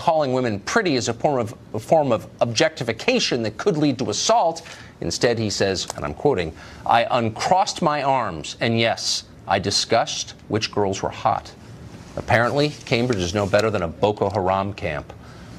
calling women pretty is a form of objectification that could lead to assault. Instead, he says, and I'm quoting, "I uncrossed my arms, and yes, I discussed which girls were hot." Apparently, Cambridge is no better than a Boko Haram camp.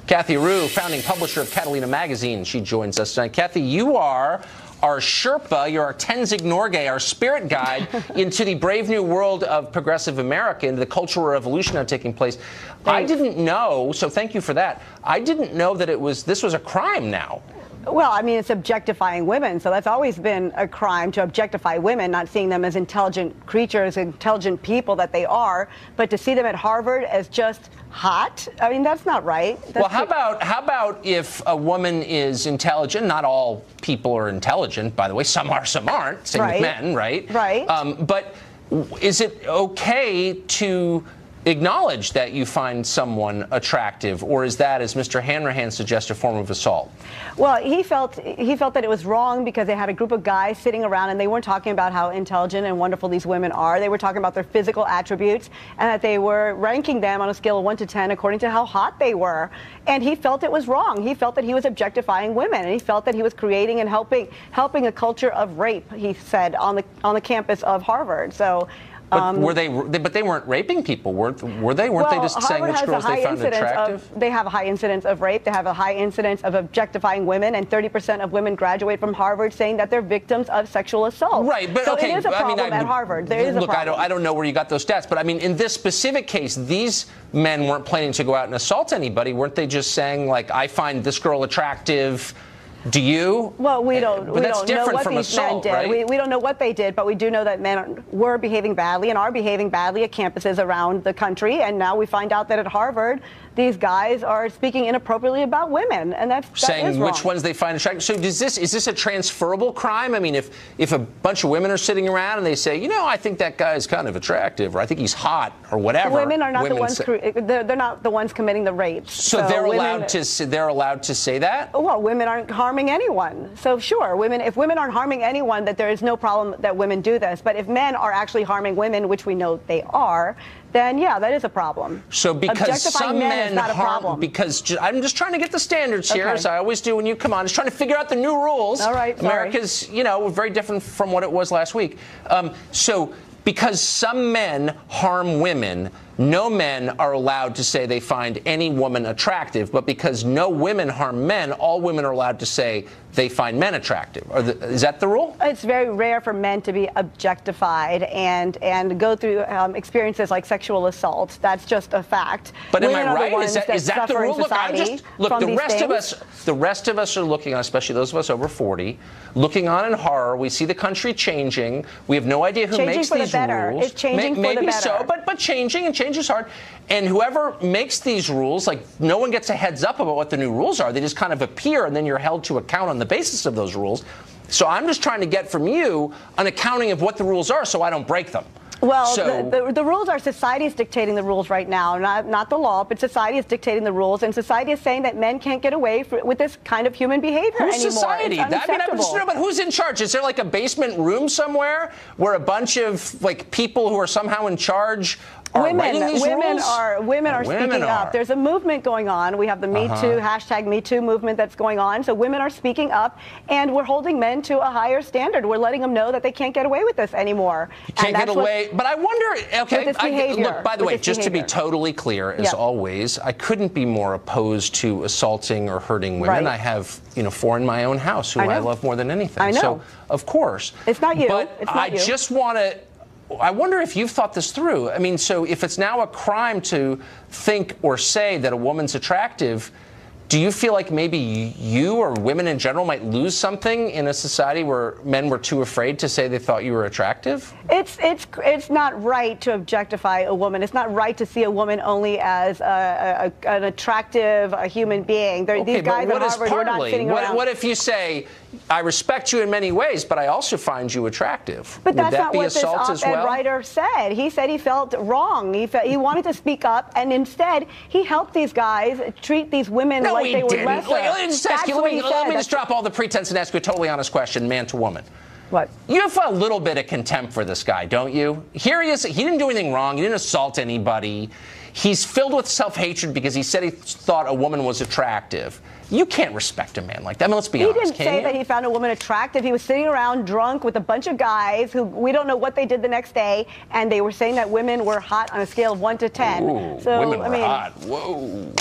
Kathy Rue, founding publisher of Catalina Magazine, she joins us tonight. Kathy, you are our Sherpa, you're our Tenzing Norgay, our spirit guide into the brave new world of progressive America, into the cultural revolution that's taking place. Thanks. I didn't know, so thank you for that. I didn't know that this was a crime now. Well, I mean, it's objectifying women, so that's always been a crime, to objectify women, not seeing them as intelligent creatures, intelligent people that they are, but to see them at Harvard as just hot. I mean, that's not right. Well, how about if a woman is intelligent? Not all people are intelligent, by the way. Some are, some aren't. Same with men, right? Right. But is it okay to acknowledge that you find someone attractive, or is that, as Mr. Hanrahan suggests, a form of assault? Well, he felt that it was wrong because they had a group of guys sitting around and they weren't talking about how intelligent and wonderful these women are. They were talking about their physical attributes and that they were ranking them on a scale of 1 to 10 according to how hot they were. And he felt it was wrong. He felt that he was objectifying women, and he felt that he was creating and helping a culture of rape, he said, on the campus of Harvard. So. But they weren't raping people, were they? Weren't they just saying which girls they found attractive? They have a high incidence of rape. They have a high incidence of objectifying women, and 30% of women graduate from Harvard saying that they're victims of sexual assault. Right, but so okay. it is a problem at Harvard. There is a problem. Look, I don't know where you got those stats, but I mean, in this specific case, these men weren't planning to go out and assault anybody. Weren't they just saying, like, I find this girl attractive? Do you? Well, we don't know what these men did. Right? We don't know what they did, but we do know that men were behaving badly and are behaving badly at campuses around the country. And now we find out that at Harvard, these guys are speaking inappropriately about women, and that saying is wrong. Which ones they find attractive. So is this a transferable crime? I mean, if a bunch of women are sitting around and they say, you know, I think that guy is kind of attractive, or I think he's hot, or whatever. Women are not the ones. They're not the ones committing the rapes. So they're allowed to say that. Well, women aren't harming anyone. So sure, if women aren't harming anyone, that there is no problem that women do this. But if men are actually harming women, which we know they are, then yeah, that is a problem. So because some men harm, because I'm just trying to get the standards here, as I always do when you come on, just trying to figure out the new rules. All right, America's, very different from what it was last week. So because some men harm women, no men are allowed to say they find any woman attractive, but because no women harm men, all women are allowed to say they find men attractive. Is that the rule? It's very rare for men to be objectified and go through experiences like sexual assault. That's just a fact. But am I right? Is that the rule? Look, the rest of us are looking on, especially those of us over 40, looking on in horror. We see the country changing. We have no idea who makes these rules. It's changing for the better. Maybe so, but changing, and change is hard. And whoever makes these rules, like, no one gets a heads up about what the new rules are. They just kind of appear, and then you're held to account on the basis of those rules. So I'm just trying to get from you an accounting of what the rules are so I don't break them. Well, the rules are, society is dictating the rules right now, not the law, but society is dictating the rules, and society is saying that men can't get away with this kind of human behavior anymore. Who's society? It's unacceptable. But who's in charge? Is there like a basement room somewhere where a bunch of people who are somehow in charge are writing these rules? Women are speaking up. There's a movement going on. We have the Me Too, hashtag Me Too movement that's going on. So women are speaking up, and we're holding men to a higher standard. We're letting them know that they can't get away with this anymore. You can't get away. But I wonder, look, by the way, just to be totally clear, as always, I couldn't be more opposed to assaulting or hurting women. I have, 4 in my own house who I love more than anything. I know. So, of course. It's not you. But I wonder if you've thought this through. I mean, so if it's now a crime to think or say that a woman's attractive, do you feel like maybe you or women in general might lose something in a society where men were too afraid to say they thought you were attractive? It's not right to objectify a woman. It's not right to see a woman only as an attractive human being. These guys at Harvard were not sitting around. What if you say, I respect you in many ways, but I also find you attractive? But that's Would that not be what this assault as well? op-ed writer said. He said he felt wrong. He wanted to speak up, and instead he helped these guys treat these women like they were lesser. Let me just drop all the pretense and ask you a totally honest question, man to woman. What? You have a little bit of contempt for this guy, don't you? Here he is. He didn't do anything wrong. He didn't assault anybody. He's filled with self-hatred because he said he thought a woman was attractive. You can't respect a man like that. I mean, let's be honest. He didn't say that he found a woman attractive. He was sitting around drunk with a bunch of guys who we don't know what they did the next day, and they were saying that women were hot on a scale of 1 to 10. Ooh, so, women were hot. Whoa.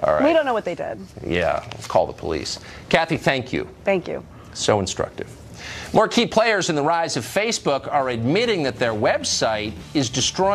All right. We don't know what they did. Yeah, call the police. Kathy, thank you. Thank you. So instructive. More key players in the rise of Facebook are admitting that their website is destroying